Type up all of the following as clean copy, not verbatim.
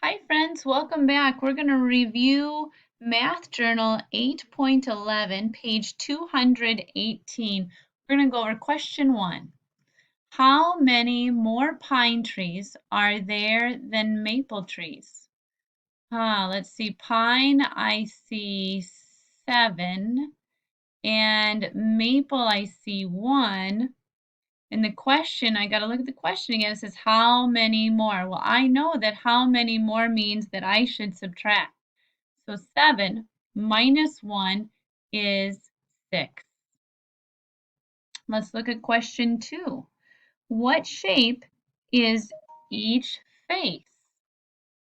Hi friends, welcome back. We're going to review Math Journal 8.11, page 218. We're going to go over question 1. How many more pine trees are there than maple trees? Let's see. Pine, I see 7, and maple, I see 1. In the question, I got to look at the question again. It says, how many more? Well, I know that how many more means that I should subtract. So 7 minus 1 is 6. Let's look at question 2. What shape is each face?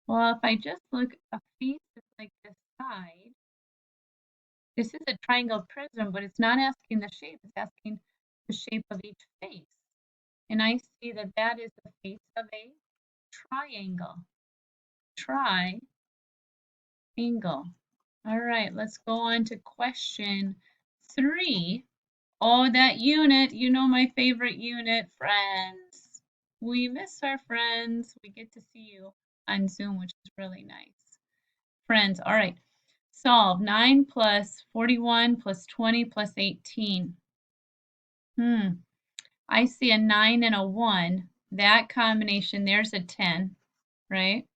Well, if I just look, a face is like this side. This is a triangle prism, but it's not asking the shape. It's asking the shape of each face. And I see that that is the face of a triangle. Triangle. All right, let's go on to question 3. Oh, that unit, you know my favorite unit, friends. We miss our friends. We get to see you on Zoom, which is really nice. Friends, all right. Solve 9 plus 41 plus 20 plus 18. I see a 9 and a 1. That combination, there's a 10, right?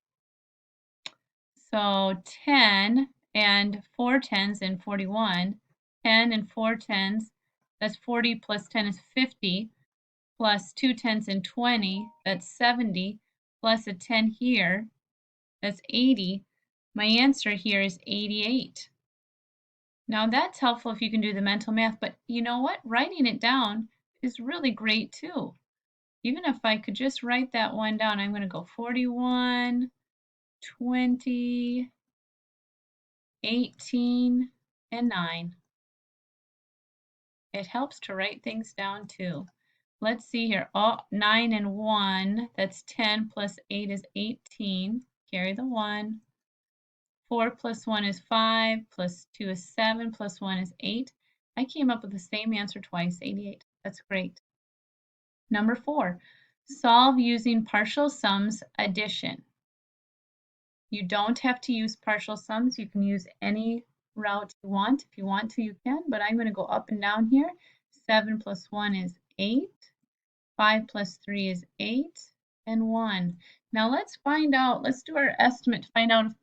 So 10 and 4 tens and 41. 10 and 4 tens, that's 40 plus 10 is 50, plus 2 tens and 20, that's 70, plus a 10 here, that's 80. My answer here is 88. Now that's helpful if you can do the mental math, but you know what? Writing it down is really great too. Even if I could just write that one down, I'm going to go 41, 20, 18, and 9. It helps to write things down too. Let's see here. Oh, 9 and 1, that's 10 plus 8 is 18. Carry the 1. 4 plus 1 is 5, plus 2 is 7, plus 1 is 8. I came up with the same answer twice, 88. That's great. Number 4, solve using partial sums addition. You don't have to use partial sums. You can use any route you want. If you want to, you can, but I'm going to go up and down here. 7 plus 1 is 8. 5 plus 3 is 8, and 1. Now let's find out, let's do our estimate to find out if,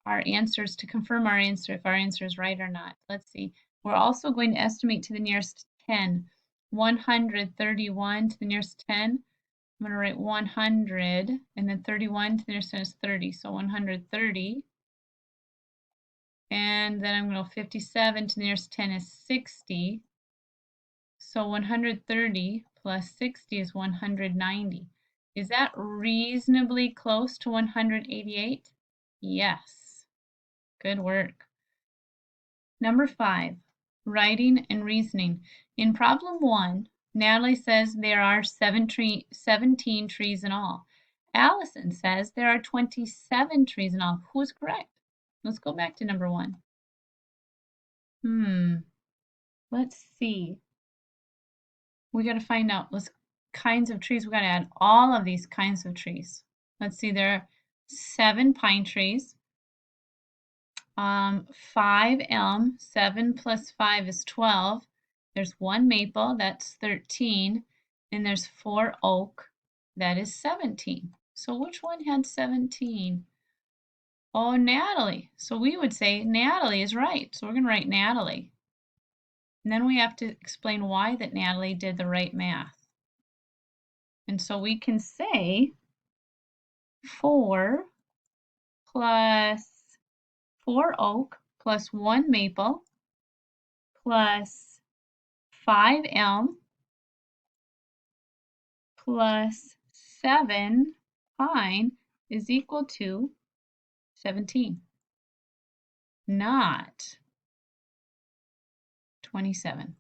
our answers, to confirm our answer, if our answer is right or not. Let's see. We're also going to estimate to the nearest 10. 131 to the nearest 10. I'm going to write 100, and then 31 to the nearest 10 is 30. So 130. And then I'm going to go 57 to the nearest 10 is 60. So 130 plus 60 is 190. Is that reasonably close to 188? Yes. Good work. Number 5, writing and reasoning. In problem 1, Natalie says there are 17 trees in all. Allison says there are 27 trees in all. Who's correct? Let's go back to number 1. Let's see. We got to find out what kinds of trees. We got to add all of these kinds of trees. Let's see, there are 7 pine trees, 5 elm, 7 plus 5 is 12. There's 1 maple, that's 13, and there's 4 oak, that is 17. So which one had 17? Oh, Natalie. So we would say Natalie is right. So we're going to write Natalie. And then we have to explain why that Natalie did the right math. And so we can say 4 plus 4 oak plus 1 maple plus 5 elm plus 7 pine is equal to 17, not 27.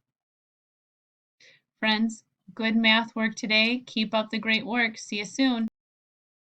Friends, good math work today. Keep up the great work. See you soon.